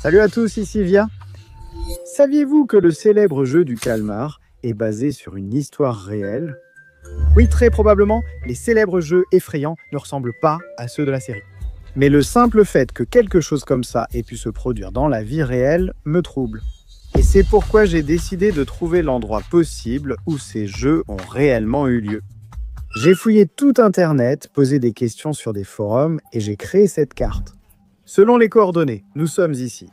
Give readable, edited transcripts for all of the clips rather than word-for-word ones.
Salut à tous, ici Via. Saviez-vous que le célèbre jeu du calmar est basé sur une histoire réelle? Oui, très probablement, les célèbres jeux effrayants ne ressemblent pas à ceux de la série. Mais le simple fait que quelque chose comme ça ait pu se produire dans la vie réelle me trouble. Et c'est pourquoi j'ai décidé de trouver l'endroit possible où ces jeux ont réellement eu lieu. J'ai fouillé tout Internet, posé des questions sur des forums et j'ai créé cette carte. Selon les coordonnées, nous sommes ici.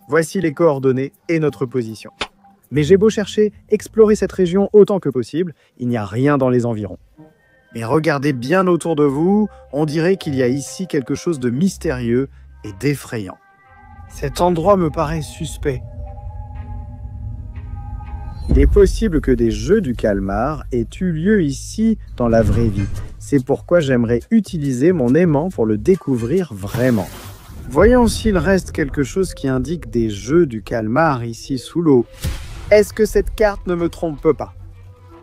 Voici les coordonnées et notre position. Mais j'ai beau chercher, explorer cette région autant que possible, il n'y a rien dans les environs. Mais regardez bien autour de vous, on dirait qu'il y a ici quelque chose de mystérieux et d'effrayant. Cet endroit me paraît suspect. Il est possible que des jeux du calmar aient eu lieu ici dans la vraie vie. C'est pourquoi j'aimerais utiliser mon aimant pour le découvrir vraiment. Voyons s'il reste quelque chose qui indique des jeux du calmar ici sous l'eau. Est-ce que cette carte ne me trompe pas?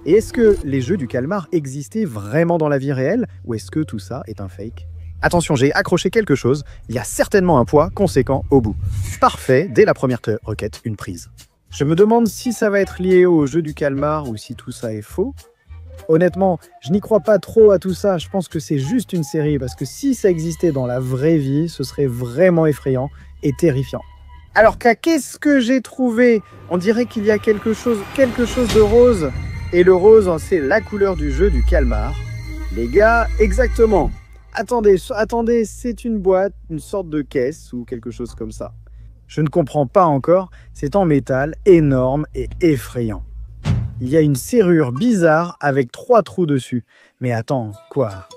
Et est-ce que les jeux du calmar existaient vraiment dans la vie réelle ou est-ce que tout ça est un fake? Attention, j'ai accroché quelque chose, il y a certainement un poids conséquent au bout. Parfait, dès la première requête, une prise. Je me demande si ça va être lié au jeu du calmar ou si tout ça est faux. Honnêtement, je n'y crois pas trop à tout ça, je pense que c'est juste une série, parce que si ça existait dans la vraie vie, ce serait vraiment effrayant et terrifiant. Alors qu'est-ce que j'ai trouvé? On dirait qu'il y a quelque chose de rose. Et le rose, c'est la couleur du jeu du calmar. Les gars, exactement. Attendez, c'est une boîte, une sorte de caisse ou quelque chose comme ça. Je ne comprends pas encore, c'est en métal, énorme et effrayant. Il y a une serrure bizarre avec 3 trous dessus. Mais attends, quoi?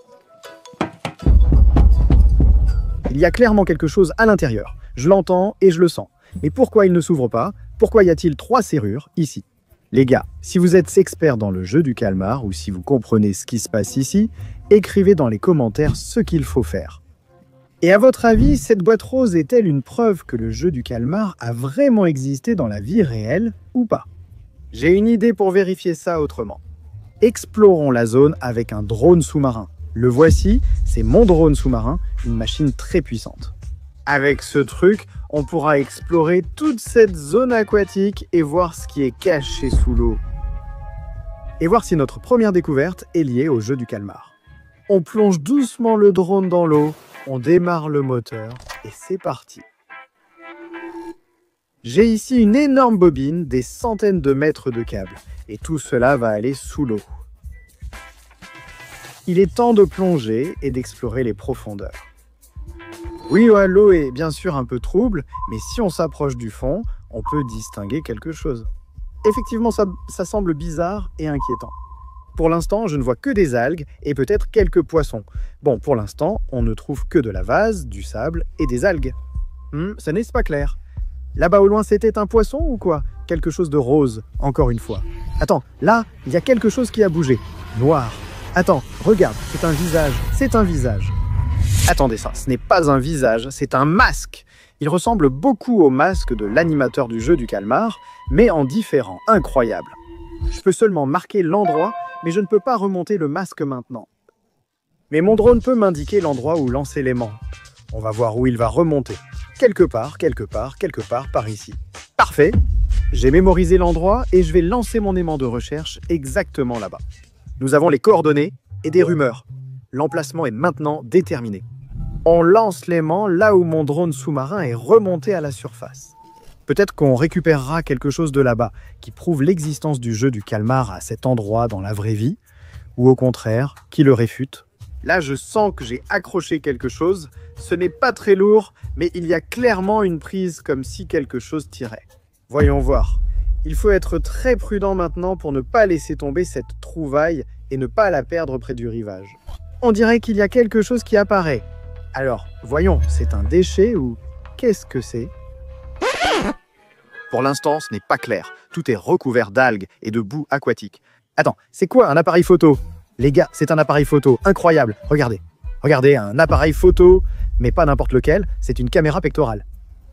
Il y a clairement quelque chose à l'intérieur. Je l'entends et je le sens. Mais pourquoi il ne s'ouvre pas? Pourquoi y a-t-il 3 serrures ici? Les gars, si vous êtes experts dans le jeu du calmar ou si vous comprenez ce qui se passe ici, écrivez dans les commentaires ce qu'il faut faire. Et à votre avis, cette boîte rose est-elle une preuve que le jeu du calmar a vraiment existé dans la vie réelle ou pas? J'ai une idée pour vérifier ça autrement. Explorons la zone avec un drone sous-marin. Le voici, c'est mon drone sous-marin, une machine très puissante. Avec ce truc, on pourra explorer toute cette zone aquatique et voir ce qui est caché sous l'eau. Et voir si notre première découverte est liée au jeu du calmar. On plonge doucement le drone dans l'eau, on démarre le moteur et c'est parti. J'ai ici une énorme bobine, des centaines de mètres de câbles, et tout cela va aller sous l'eau. Il est temps de plonger et d'explorer les profondeurs. Oui, l'eau est bien sûr un peu trouble, mais si on s'approche du fond, on peut distinguer quelque chose. Effectivement, ça semble bizarre et inquiétant. Pour l'instant, je ne vois que des algues et peut-être quelques poissons. Bon, pour l'instant, on ne trouve que de la vase, du sable et des algues. Ça n'est pas clair. Là-bas au loin, c'était un poisson ou quoi? Quelque chose de rose, encore une fois. Attends, là, il y a quelque chose qui a bougé. Noir. Attends, regarde, c'est un visage. Attendez ça, ce n'est pas un visage, c'est un masque. Il ressemble beaucoup au masque de l'animateur du jeu du calmar, mais en différent, incroyable. Je peux seulement marquer l'endroit, mais je ne peux pas remonter le masque maintenant. Mais mon drone peut m'indiquer l'endroit où lancer l'aimant. On va voir où il va remonter. Quelque part, par ici. Parfait. J'ai mémorisé l'endroit et je vais lancer mon aimant de recherche exactement là-bas. Nous avons les coordonnées et des rumeurs. L'emplacement est maintenant déterminé. On lance l'aimant là où mon drone sous-marin est remonté à la surface. Peut-être qu'on récupérera quelque chose de là-bas qui prouve l'existence du jeu du calmar à cet endroit dans la vraie vie, ou au contraire, qui le réfute. Là, je sens que j'ai accroché quelque chose. Ce n'est pas très lourd, mais il y a clairement une prise comme si quelque chose tirait. Voyons voir. Il faut être très prudent maintenant pour ne pas laisser tomber cette trouvaille et ne pas la perdre près du rivage. On dirait qu'il y a quelque chose qui apparaît. Alors, voyons, c'est un déchet ou qu'est-ce que c'est? Pour l'instant, ce n'est pas clair. Tout est recouvert d'algues et de boue aquatique. Attends, c'est quoi un appareil photo? Les gars, c'est un appareil photo, incroyable. Regardez, un appareil photo, mais pas n'importe lequel, c'est une caméra pectorale.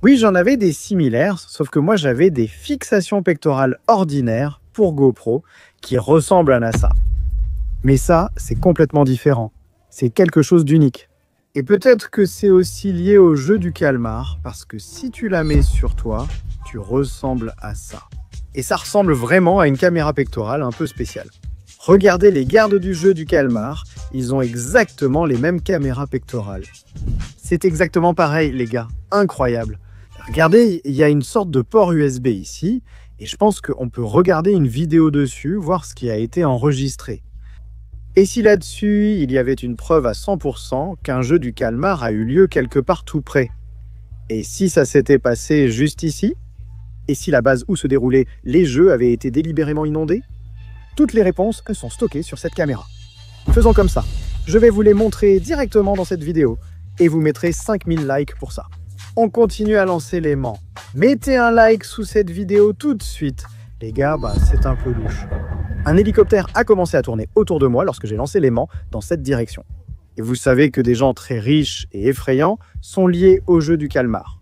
Oui, j'en avais des similaires, sauf que moi j'avais des fixations pectorales ordinaires pour GoPro qui ressemblent à ça. Mais ça, c'est complètement différent. C'est quelque chose d'unique. Et peut-être que c'est aussi lié au jeu du calmar, parce que si tu la mets sur toi, tu ressembles à ça. Et ça ressemble vraiment à une caméra pectorale un peu spéciale. Regardez les gardes du jeu du calmar, ils ont exactement les mêmes caméras pectorales. C'est exactement pareil les gars, incroyable. Regardez, il y a une sorte de port USB ici, et je pense qu'on peut regarder une vidéo dessus, voir ce qui a été enregistré. Et si là-dessus, il y avait une preuve à 100% qu'un jeu du calmar a eu lieu quelque part tout près? Et si ça s'était passé juste ici? Et si la base où se déroulaient les jeux avait été délibérément inondée? Toutes les réponses sont stockées sur cette caméra. Faisons comme ça. Je vais vous les montrer directement dans cette vidéo et vous mettrez 5000 likes pour ça. On continue à lancer l'aimant. Mettez un like sous cette vidéo tout de suite. Les gars, c'est un peu louche. Un hélicoptère a commencé à tourner autour de moi lorsque j'ai lancé l'aimant dans cette direction. Et vous savez que des gens très riches et effrayants sont liés au jeu du calmar.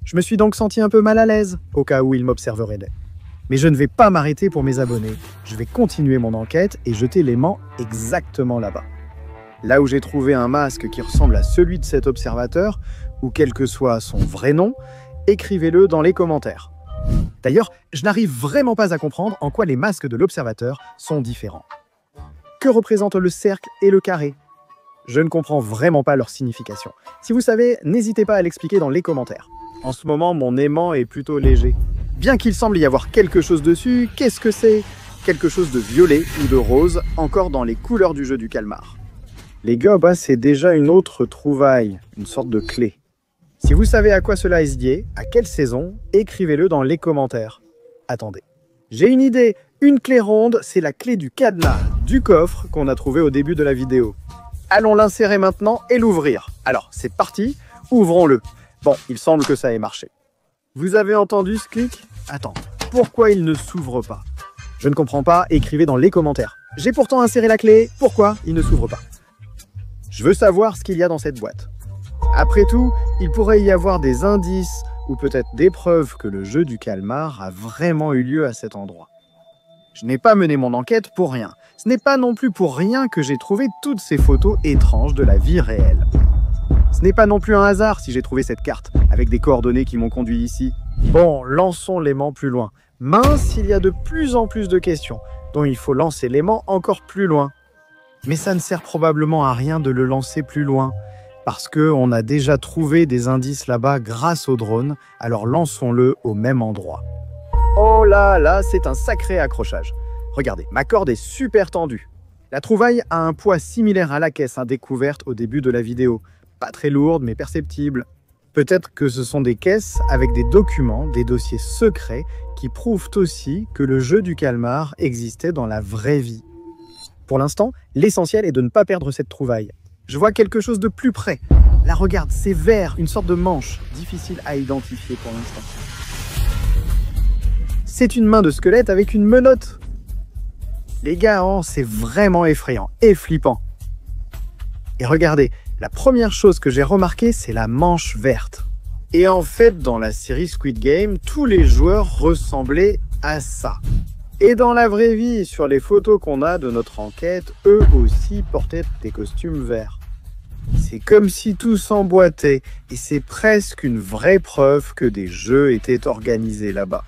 Je me suis donc senti un peu mal à l'aise au cas où ils m'observeraient. Mais je ne vais pas m'arrêter pour mes abonnés. Je vais continuer mon enquête et jeter l'aimant exactement là-bas. Là où j'ai trouvé un masque qui ressemble à celui de cet observateur, ou quel que soit son vrai nom, écrivez-le dans les commentaires. D'ailleurs, je n'arrive vraiment pas à comprendre en quoi les masques de l'observateur sont différents. Que représentent le cercle et le carré? Je ne comprends vraiment pas leur signification. Si vous savez, n'hésitez pas à l'expliquer dans les commentaires. En ce moment, mon aimant est plutôt léger. Bien qu'il semble y avoir quelque chose dessus, qu'est-ce que c'est? Quelque chose de violet ou de rose, encore dans les couleurs du jeu du calmar. Les gars, c'est déjà une autre trouvaille, une sorte de clé. Si vous savez à quoi cela est lié, à quelle saison, écrivez-le dans les commentaires. Attendez. J'ai une idée. Une clé ronde, c'est la clé du cadenas, du coffre qu'on a trouvé au début de la vidéo. Allons l'insérer maintenant et l'ouvrir. Alors, c'est parti, ouvrons-le. Bon, il semble que ça ait marché. Vous avez entendu ce clic? Attends, pourquoi il ne s'ouvre pas? Je ne comprends pas, écrivez dans les commentaires. J'ai pourtant inséré la clé, pourquoi il ne s'ouvre pas? Je veux savoir ce qu'il y a dans cette boîte. Après tout, il pourrait y avoir des indices ou peut-être des preuves que le jeu du calmar a vraiment eu lieu à cet endroit. Je n'ai pas mené mon enquête pour rien. Ce n'est pas non plus pour rien que j'ai trouvé toutes ces photos étranges de la vie réelle. Ce n'est pas non plus un hasard si j'ai trouvé cette carte, avec des coordonnées qui m'ont conduit ici. Bon, lançons l'aimant plus loin. Mince, il y a de plus en plus de questions, dont il faut lancer l'aimant encore plus loin. Mais ça ne sert probablement à rien de le lancer plus loin, parce qu'on a déjà trouvé des indices là-bas grâce au drone, alors lançons-le au même endroit. Oh là là, c'est un sacré accrochage. Regardez, ma corde est super tendue. La trouvaille a un poids similaire à la caisse découverte au début de la vidéo. Pas très lourde, mais perceptible. Peut-être que ce sont des caisses avec des documents, des dossiers secrets qui prouvent aussi que le jeu du calmar existait dans la vraie vie. Pour l'instant, l'essentiel est de ne pas perdre cette trouvaille. Je vois quelque chose de plus près. Là, regarde, c'est vert, une sorte de manche, difficile à identifier pour l'instant. C'est une main de squelette avec une menotte. Les gars, c'est vraiment effrayant et flippant. Et regardez, la première chose que j'ai remarquée, c'est la manche verte. Et en fait, dans la série Squid Game, tous les joueurs ressemblaient à ça. Et dans la vraie vie, sur les photos qu'on a de notre enquête, eux aussi portaient des costumes verts. C'est comme si tout s'emboîtait, et c'est presque une vraie preuve que des jeux étaient organisés là-bas.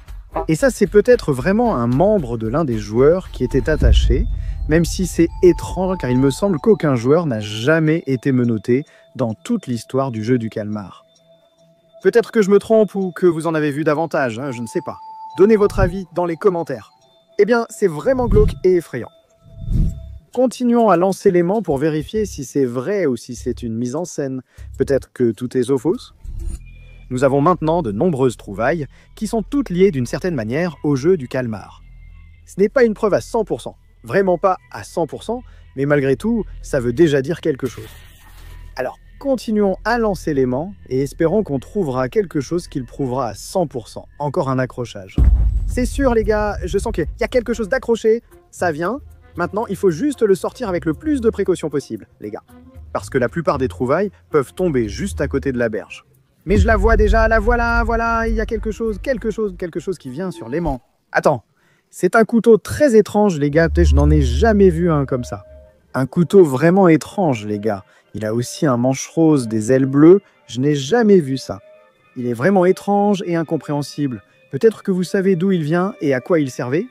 Et ça, c'est peut-être vraiment un membre de l'un des joueurs qui était attaché, même si c'est étrange car il me semble qu'aucun joueur n'a jamais été menotté dans toute l'histoire du jeu du calmar. Peut-être que je me trompe ou que vous en avez vu davantage, je ne sais pas. Donnez votre avis dans les commentaires. Eh bien, c'est vraiment glauque et effrayant. Continuons à lancer l'aimant pour vérifier si c'est vrai ou si c'est une mise en scène. Peut-être que tout est faux. Nous avons maintenant de nombreuses trouvailles qui sont toutes liées d'une certaine manière au jeu du calmar. Ce n'est pas une preuve à 100%. Vraiment pas à 100%, mais malgré tout, ça veut déjà dire quelque chose. Alors, continuons à lancer l'aimant et espérons qu'on trouvera quelque chose qui le prouvera à 100%. Encore un accrochage. C'est sûr les gars, je sens qu'il y a quelque chose d'accroché, ça vient. Maintenant, il faut juste le sortir avec le plus de précaution possible, les gars. Parce que la plupart des trouvailles peuvent tomber juste à côté de la berge. Mais je la vois déjà, la voilà, il y a quelque chose qui vient sur l'aimant. Attends. C'est un couteau très étrange, les gars. Je n'en ai jamais vu un comme ça. Un couteau vraiment étrange, les gars. Il a aussi un manche rose, des ailes bleues, je n'ai jamais vu ça. Il est vraiment étrange et incompréhensible. Peut-être que vous savez d'où il vient et à quoi il servait?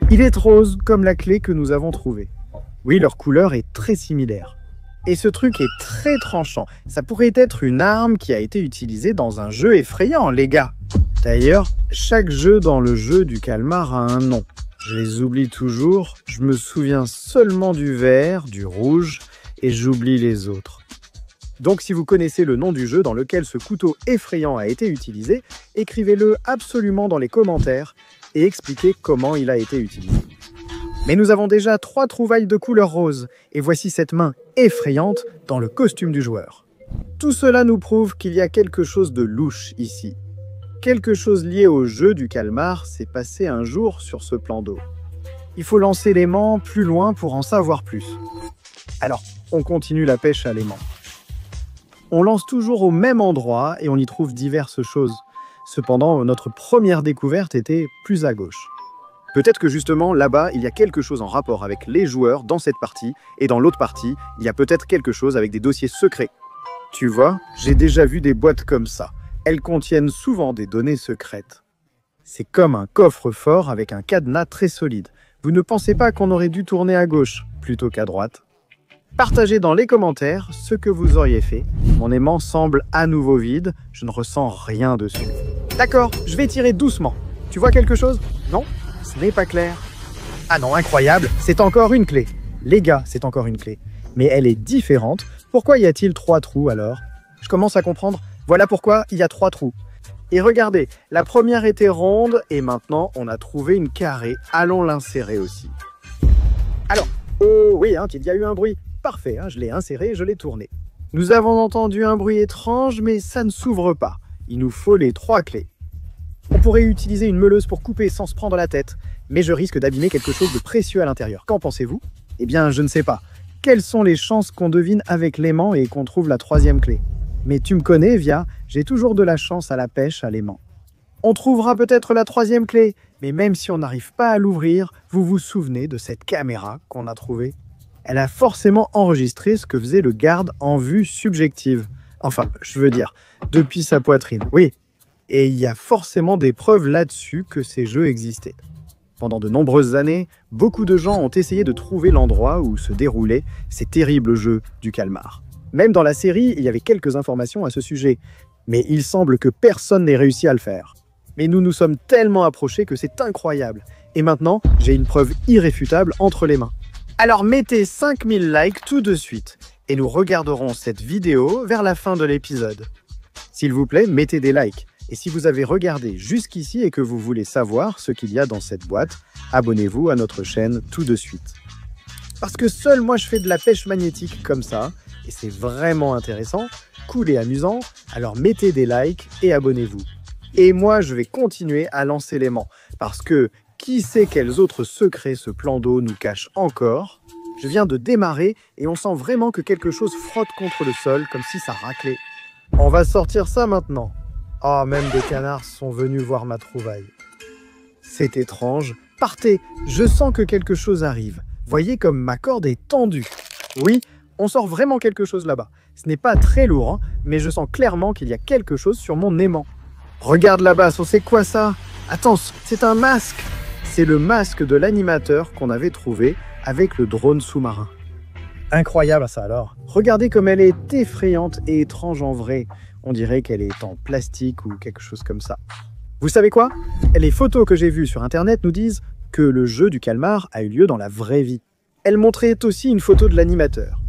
Il est rose, comme la clé que nous avons trouvée. Oui, leur couleur est très similaire. Et ce truc est très tranchant. Ça pourrait être une arme qui a été utilisée dans un jeu effrayant, les gars. D'ailleurs, chaque jeu dans le jeu du calmar a un nom. Je les oublie toujours, je me souviens seulement du vert, du rouge, et j'oublie les autres. Donc si vous connaissez le nom du jeu dans lequel ce couteau effrayant a été utilisé, écrivez-le absolument dans les commentaires et expliquez comment il a été utilisé. Mais nous avons déjà 3 trouvailles de couleur rose, et voici cette main effrayante dans le costume du joueur. Tout cela nous prouve qu'il y a quelque chose de louche ici. Quelque chose lié au jeu du calmar s'est passé un jour sur ce plan d'eau. Il faut lancer l'aimant plus loin pour en savoir plus. Alors, on continue la pêche à l'aimant. On lance toujours au même endroit et on y trouve diverses choses. Cependant, notre première découverte était plus à gauche. Peut-être que justement, là-bas, il y a quelque chose en rapport avec les joueurs dans cette partie, et dans l'autre partie, il y a peut-être quelque chose avec des dossiers secrets. Tu vois, j'ai déjà vu des boîtes comme ça. Elles contiennent souvent des données secrètes. C'est comme un coffre-fort avec un cadenas très solide. Vous ne pensez pas qu'on aurait dû tourner à gauche plutôt qu'à droite? Partagez dans les commentaires ce que vous auriez fait. Mon aimant semble à nouveau vide, je ne ressens rien dessus. D'accord, je vais tirer doucement. Tu vois quelque chose? Non? Ce n'est pas clair. Ah non, incroyable, c'est encore une clé. Les gars, c'est encore une clé. Mais elle est différente. Pourquoi y a-t-il 3 trous alors? Je commence à comprendre. Voilà pourquoi il y a 3 trous. Et regardez, la première était ronde et maintenant on a trouvé une carrée. Allons l'insérer aussi. Alors, oui, il y a eu un bruit. Parfait, je l'ai inséré et je l'ai tourné. Nous avons entendu un bruit étrange, mais ça ne s'ouvre pas. Il nous faut les 3 clés. On pourrait utiliser une meuleuse pour couper sans se prendre la tête, mais je risque d'abîmer quelque chose de précieux à l'intérieur. Qu'en pensez-vous? Eh bien, je ne sais pas. Quelles sont les chances qu'on devine avec l'aimant et qu'on trouve la 3e clé? Mais tu me connais, Via, j'ai toujours de la chance à la pêche à l'aimant. On trouvera peut-être la 3e clé, mais même si on n'arrive pas à l'ouvrir, vous vous souvenez de cette caméra qu'on a trouvée? Elle a forcément enregistré ce que faisait le garde en vue subjective. Enfin, je veux dire, depuis sa poitrine, oui. Et il y a forcément des preuves là-dessus que ces jeux existaient. Pendant de nombreuses années, beaucoup de gens ont essayé de trouver l'endroit où se déroulaient ces terribles jeux du calmar. Même dans la série, il y avait quelques informations à ce sujet, mais il semble que personne n'ait réussi à le faire. Mais nous nous sommes tellement approchés que c'est incroyable. Et maintenant, j'ai une preuve irréfutable entre les mains. Alors mettez 5000 likes tout de suite, et nous regarderons cette vidéo vers la fin de l'épisode. S'il vous plaît, mettez des likes. Et si vous avez regardé jusqu'ici et que vous voulez savoir ce qu'il y a dans cette boîte, abonnez-vous à notre chaîne tout de suite. Parce que seul moi je fais de la pêche magnétique comme ça, et c'est vraiment intéressant, cool et amusant, alors mettez des likes et abonnez-vous. Et moi je vais continuer à lancer l'aimant, parce que qui sait quels autres secrets ce plan d'eau nous cache encore? Je viens de démarrer et on sent vraiment que quelque chose frotte contre le sol, comme si ça raclait. On va sortir ça maintenant. Oh, même des canards sont venus voir ma trouvaille. C'est étrange. Partez, je sens que quelque chose arrive. Voyez comme ma corde est tendue. Oui, on sort vraiment quelque chose là-bas. Ce n'est pas très lourd, mais je sens clairement qu'il y a quelque chose sur mon aimant. Regarde là-bas, c'est quoi ça? Attends, c'est un masque. C'est le masque de l'animateur qu'on avait trouvé avec le drone sous-marin. Incroyable ça alors. Regardez comme elle est effrayante et étrange en vrai. On dirait qu'elle est en plastique ou quelque chose comme ça. Vous savez quoi? Les photos que j'ai vues sur internet nous disent que le jeu du calmar a eu lieu dans la vraie vie. Elles montraient aussi une photo de l'animateur.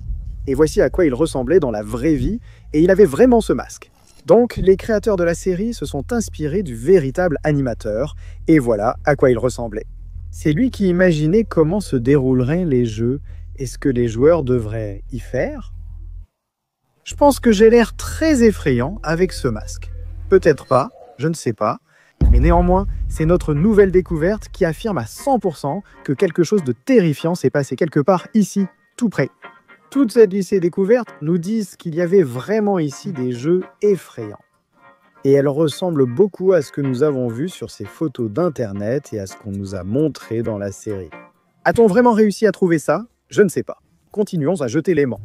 Et voici à quoi il ressemblait dans la vraie vie, et il avait vraiment ce masque. Donc les créateurs de la série se sont inspirés du véritable animateur, et voilà à quoi il ressemblait. C'est lui qui imaginait comment se dérouleraient les jeux et ce que les joueurs devraient y faire. Je pense que j'ai l'air très effrayant avec ce masque. Peut-être pas, je ne sais pas. Mais néanmoins, c'est notre nouvelle découverte qui affirme à 100% que quelque chose de terrifiant s'est passé quelque part ici, tout près. Toutes ces lycées découvertes nous disent qu'il y avait vraiment ici des jeux effrayants. Et elles ressemblent beaucoup à ce que nous avons vu sur ces photos d'internet et à ce qu'on nous a montré dans la série. A-t-on vraiment réussi à trouver ça? Je ne sais pas. Continuons à jeter l'aimant.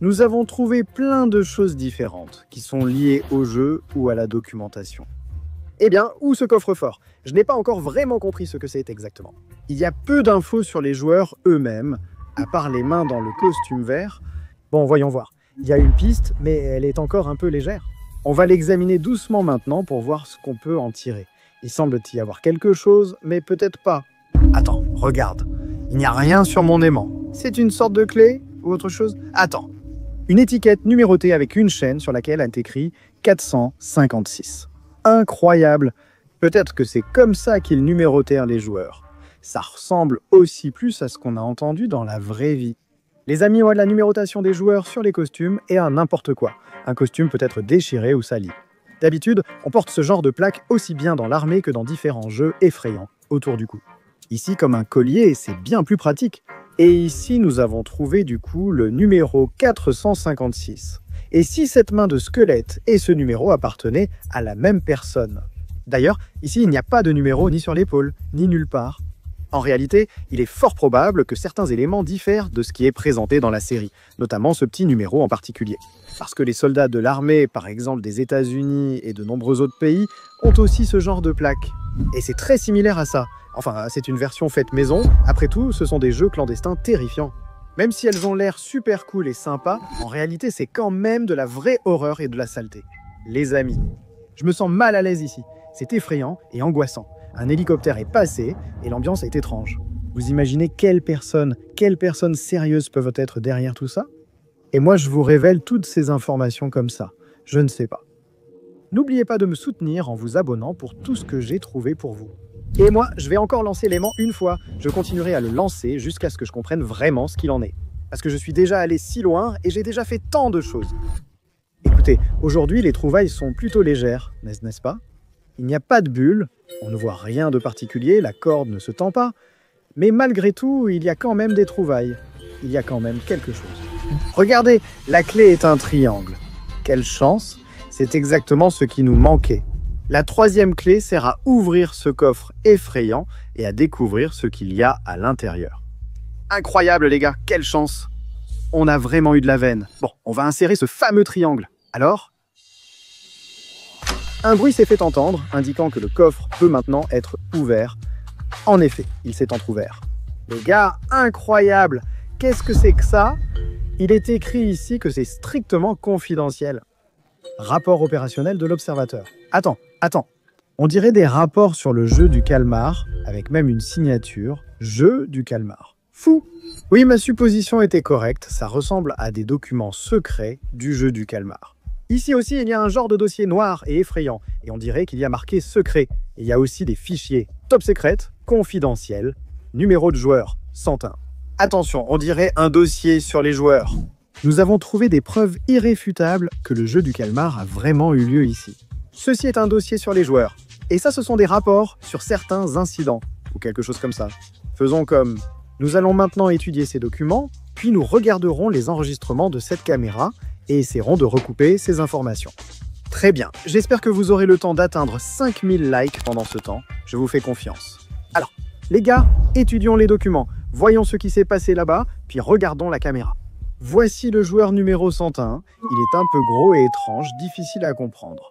Nous avons trouvé plein de choses différentes qui sont liées au jeu ou à la documentation. Eh bien, où ce coffre-fort? Je n'ai pas encore vraiment compris ce que c'est exactement. Il y a peu d'infos sur les joueurs eux-mêmes, à part les mains dans le costume vert. Bon, voyons voir. Il y a une piste, mais elle est encore un peu légère. On va l'examiner doucement maintenant pour voir ce qu'on peut en tirer. Il semble y avoir quelque chose, mais peut-être pas. Attends, regarde. Il n'y a rien sur mon aimant. C'est une sorte de clé ou autre chose? Attends. Une étiquette numérotée avec une chaîne sur laquelle est écrit 456. Incroyable! Peut-être que c'est comme ça qu'ils numérotèrent les joueurs. Ça ressemble aussi plus à ce qu'on a entendu dans la vraie vie. Les amis ont de la numérotation des joueurs sur les costumes et à n'importe quoi. Un costume peut être déchiré ou sali. D'habitude, on porte ce genre de plaque aussi bien dans l'armée que dans différents jeux effrayants autour du cou. Ici, comme un collier, c'est bien plus pratique. Et ici, nous avons trouvé du coup le numéro 456. Et si cette main de squelette et ce numéro appartenaient à la même personne? D'ailleurs, ici, il n'y a pas de numéro ni sur l'épaule, ni nulle part. En réalité, il est fort probable que certains éléments diffèrent de ce qui est présenté dans la série, notamment ce petit numéro en particulier. Parce que les soldats de l'armée, par exemple des États-Unis et de nombreux autres pays, ont aussi ce genre de plaque. Et c'est très similaire à ça. Enfin, c'est une version faite maison. Après tout, ce sont des jeux clandestins terrifiants. Même si elles ont l'air super cool et sympas, en réalité, c'est quand même de la vraie horreur et de la saleté. Les amis, je me sens mal à l'aise ici. C'est effrayant et angoissant. Un hélicoptère est passé et l'ambiance est étrange. Vous imaginez quelles personnes sérieuses peuvent être derrière tout ça? Et moi, je vous révèle toutes ces informations comme ça. Je ne sais pas. N'oubliez pas de me soutenir en vous abonnant pour tout ce que j'ai trouvé pour vous. Et moi, je vais encore lancer l'aimant une fois. Je continuerai à le lancer jusqu'à ce que je comprenne vraiment ce qu'il en est. Parce que je suis déjà allé si loin et j'ai déjà fait tant de choses. Écoutez, aujourd'hui, les trouvailles sont plutôt légères, n'est-ce pas? Il n'y a pas de bulle, on ne voit rien de particulier, la corde ne se tend pas. Mais malgré tout, il y a quand même des trouvailles. Il y a quand même quelque chose. Regardez, la clé est un triangle. Quelle chance! C'est exactement ce qui nous manquait. La troisième clé sert à ouvrir ce coffre effrayant et à découvrir ce qu'il y a à l'intérieur. Incroyable les gars, quelle chance! On a vraiment eu de la veine. Bon, on va insérer ce fameux triangle. Alors? Un bruit s'est fait entendre, indiquant que le coffre peut maintenant être ouvert. En effet, il s'est entrouvert. Les gars, incroyable! Qu'est-ce que c'est que ça? Il est écrit ici que c'est strictement confidentiel. Rapport opérationnel de l'observateur. Attends. On dirait des rapports sur le jeu du calmar, avec même une signature, jeu du calmar. Fou! Oui, ma supposition était correcte, ça ressemble à des documents secrets du jeu du calmar. Ici aussi, il y a un genre de dossier noir et effrayant, et on dirait qu'il y a marqué secret. Et il y a aussi des fichiers top secret, confidentiels, numéro de joueur, 101. Attention, on dirait un dossier sur les joueurs. Nous avons trouvé des preuves irréfutables que le jeu du calmar a vraiment eu lieu ici. Ceci est un dossier sur les joueurs. Et ça, ce sont des rapports sur certains incidents, ou quelque chose comme ça. Faisons comme... Nous allons maintenant étudier ces documents, puis nous regarderons les enregistrements de cette caméra et essaierons de recouper ces informations. Très bien, j'espère que vous aurez le temps d'atteindre 5000 likes pendant ce temps. Je vous fais confiance. Alors, les gars, étudions les documents. Voyons ce qui s'est passé là-bas, puis regardons la caméra. Voici le joueur numéro 101. Il est un peu gros et étrange, difficile à comprendre.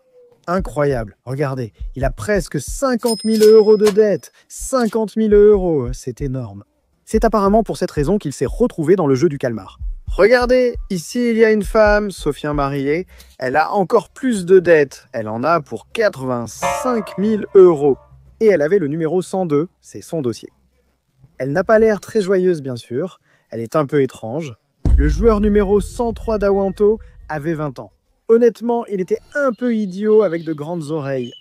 Incroyable, regardez, il a presque 50 000 € de dette. 50 000 €, c'est énorme. C'est apparemment pour cette raison qu'il s'est retrouvé dans le jeu du calmar. Regardez, ici il y a une femme, Sophia mariée. Elle a encore plus de dettes. Elle en a pour 85 000 €. Et elle avait le numéro 102, c'est son dossier. Elle n'a pas l'air très joyeuse bien sûr. Elle est un peu étrange. Le joueur numéro 103 d'Awanto avait 20 ans. Honnêtement, il était un peu idiot avec de grandes oreilles.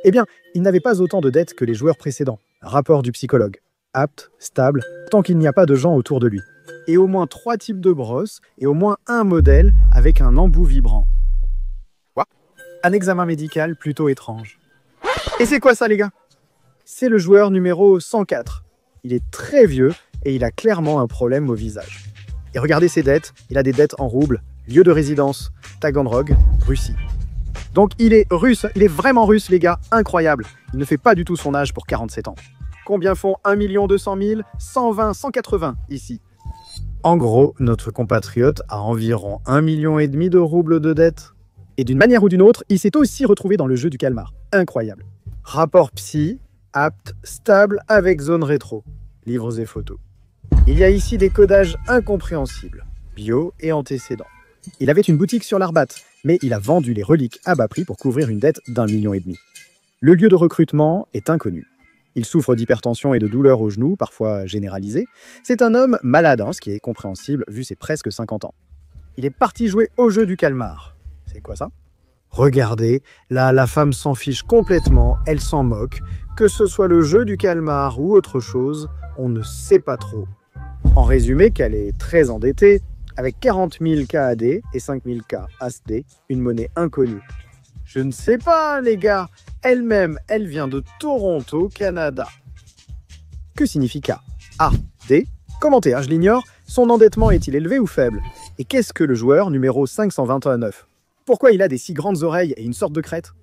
Eh bien, il n'avait pas autant de dettes que les joueurs précédents. Rapport du psychologue. Apte, stable, tant qu'il n'y a pas de gens autour de lui. Et au moins 3 types de brosses et au moins un modèle avec un embout vibrant. Quoi? Un examen médical plutôt étrange. Et c'est quoi ça les gars? C'est le joueur numéro 104. Il est très vieux et il a clairement un problème au visage. Et regardez ses dettes, il a des dettes en roubles, lieu de résidence, Taganrog, Russie. Donc il est russe, il est vraiment russe les gars, incroyable. Il ne fait pas du tout son âge pour 47 ans. Combien font 1 200 000, 120, 180 ici? En gros, notre compatriote a environ 1,5 million de roubles de dette. Et d'une manière ou d'une autre, il s'est aussi retrouvé dans le jeu du calmar. Incroyable. Rapport psy, apte, stable avec zone rétro. Livres et photos. Il y a ici des codages incompréhensibles, bio et antécédents. Il avait une boutique sur l'Arbat, mais il a vendu les reliques à bas prix pour couvrir une dette d'1,5 million. Le lieu de recrutement est inconnu. Il souffre d'hypertension et de douleurs aux genoux, parfois généralisées. C'est un homme malade, ce qui est compréhensible vu ses presque 50 ans. Il est parti jouer au jeu du calmar. C'est quoi ça? Regardez, là, la femme s'en fiche complètement, elle s'en moque. Que ce soit le jeu du calmar ou autre chose, on ne sait pas trop. En résumé, qu'elle est très endettée, avec 40 000 CAD et 5 000 CAD, une monnaie inconnue. Je ne sais pas, les gars. Elle-même, elle vient de Toronto, Canada. Que signifie K? A, D? Commentez, je l'ignore. Son endettement est-il élevé ou faible? Et qu'est-ce que le joueur numéro 529? Pourquoi il a des si grandes oreilles et une sorte de crête?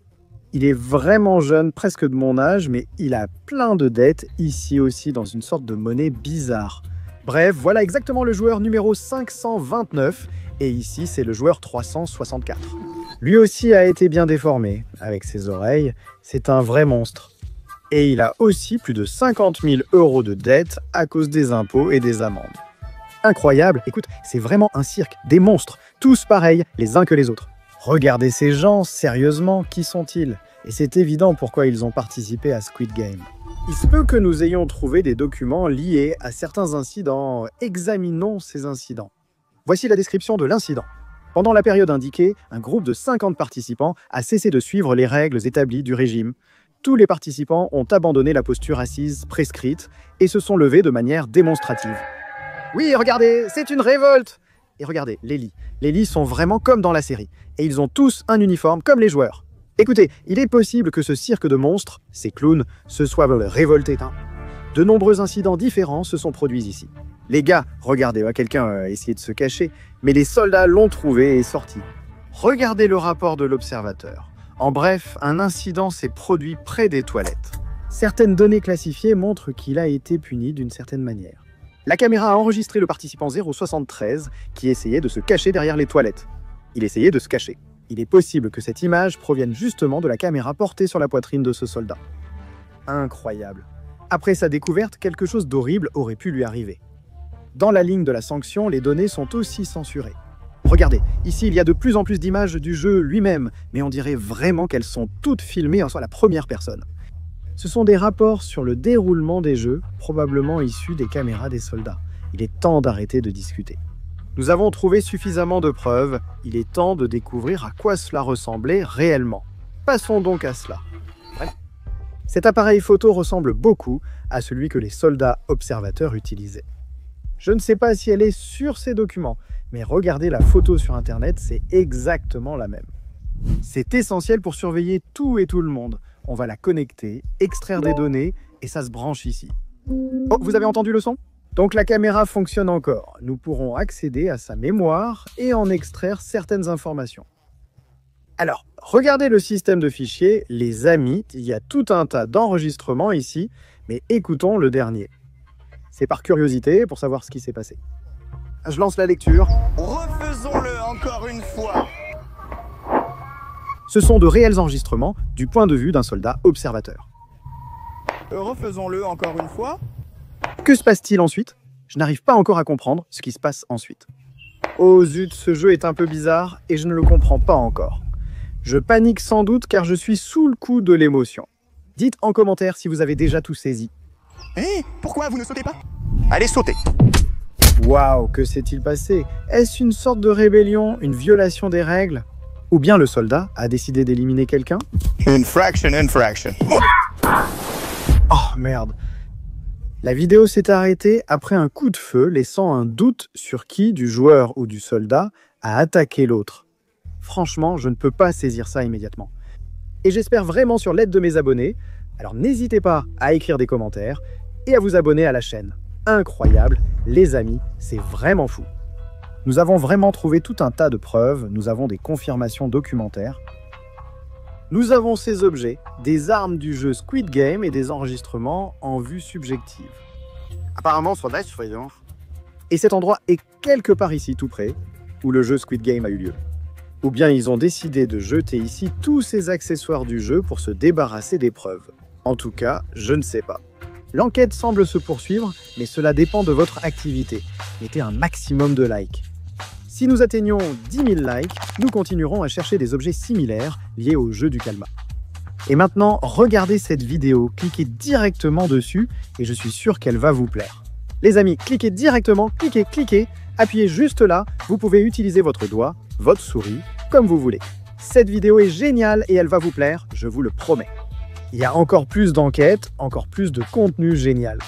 Il est vraiment jeune, presque de mon âge, mais il a plein de dettes, ici aussi dans une sorte de monnaie bizarre. Bref, voilà exactement le joueur numéro 529, et ici c'est le joueur 364. Lui aussi a été bien déformé, avec ses oreilles, c'est un vrai monstre. Et il a aussi plus de 50 000 € de dettes à cause des impôts et des amendes. Incroyable, écoute, c'est vraiment un cirque, des monstres, tous pareils, les uns que les autres. Regardez ces gens, sérieusement, qui sont-ils? Et c'est évident pourquoi ils ont participé à Squid Game. Il se peut que nous ayons trouvé des documents liés à certains incidents. Examinons ces incidents. Voici la description de l'incident. Pendant la période indiquée, un groupe de 50 participants a cessé de suivre les règles établies du régime. Tous les participants ont abandonné la posture assise prescrite et se sont levés de manière démonstrative. Oui, regardez, c'est une révolte! Et regardez, les lits. Les lits sont vraiment comme dans la série. Et ils ont tous un uniforme comme les joueurs. Écoutez, il est possible que ce cirque de monstres, ces clowns, se soient révoltés. De nombreux incidents différents se sont produits ici. Les gars, regardez, quelqu'un a essayé de se cacher, mais les soldats l'ont trouvé et sorti. Regardez le rapport de l'observateur. En bref, un incident s'est produit près des toilettes. Certaines données classifiées montrent qu'il a été puni d'une certaine manière. La caméra a enregistré le participant 073 qui essayait de se cacher derrière les toilettes. Il essayait de se cacher. Il est possible que cette image provienne justement de la caméra portée sur la poitrine de ce soldat. Incroyable. Après sa découverte, quelque chose d'horrible aurait pu lui arriver. Dans la ligne de la sanction, les données sont aussi censurées. Regardez, ici il y a de plus en plus d'images du jeu lui-même, mais on dirait vraiment qu'elles sont toutes filmées en la première personne. Ce sont des rapports sur le déroulement des jeux, probablement issus des caméras des soldats. Il est temps d'arrêter de discuter. Nous avons trouvé suffisamment de preuves, il est temps de découvrir à quoi cela ressemblait réellement. Passons donc à cela. Cet appareil photo ressemble beaucoup à celui que les soldats observateurs utilisaient. Je ne sais pas si elle est sur ces documents, mais regardez la photo sur Internet, c'est exactement la même. C'est essentiel pour surveiller tout et tout le monde. On va la connecter, extraire des données, et ça se branche ici. Oh, vous avez entendu le son? Donc la caméra fonctionne encore. Nous pourrons accéder à sa mémoire et en extraire certaines informations. Alors, regardez le système de fichiers, les amis, il y a tout un tas d'enregistrements ici, mais écoutons le dernier. C'est par curiosité pour savoir ce qui s'est passé. Je lance la lecture. Refaisons-le encore une fois. Ce sont de réels enregistrements du point de vue d'un soldat observateur. Refaisons-le encore une fois. Que se passe-t-il ensuite? Je n'arrive pas encore à comprendre ce qui se passe ensuite. Oh zut, ce jeu est un peu bizarre et je ne le comprends pas encore. Je panique sans doute car je suis sous le coup de l'émotion. Dites en commentaire si vous avez déjà tout saisi. Hé, pourquoi vous ne sautez pas? Allez, sautez. Waouh, que s'est-il passé? Est-ce une sorte de rébellion, une violation des règles? Ou bien le soldat a décidé d'éliminer quelqu'un? Infraction. Oh merde. La vidéo s'est arrêtée après un coup de feu laissant un doute sur qui, du joueur ou du soldat, a attaqué l'autre. Franchement, je ne peux pas saisir ça immédiatement. Et j'espère vraiment sur l'aide de mes abonnés, alors n'hésitez pas à écrire des commentaires et à vous abonner à la chaîne. Incroyable, les amis, c'est vraiment fou. Nous avons vraiment trouvé tout un tas de preuves, nous avons des confirmations documentaires. Nous avons ces objets, des armes du jeu Squid Game et des enregistrements en vue subjective. Apparemment, sur Dice, voyons. Et cet endroit est quelque part ici tout près, où le jeu Squid Game a eu lieu. Ou bien ils ont décidé de jeter ici tous ces accessoires du jeu pour se débarrasser des preuves. En tout cas, je ne sais pas. L'enquête semble se poursuivre, mais cela dépend de votre activité. Mettez un maximum de likes. Si nous atteignons 10 000 likes, nous continuerons à chercher des objets similaires liés au jeu du calma. Et maintenant, regardez cette vidéo, cliquez directement dessus et je suis sûr qu'elle va vous plaire. Les amis, cliquez directement, cliquez, appuyez juste là, vous pouvez utiliser votre doigt, votre souris, comme vous voulez. Cette vidéo est géniale et elle va vous plaire, je vous le promets. Il y a encore plus d'enquêtes, encore plus de contenu génial.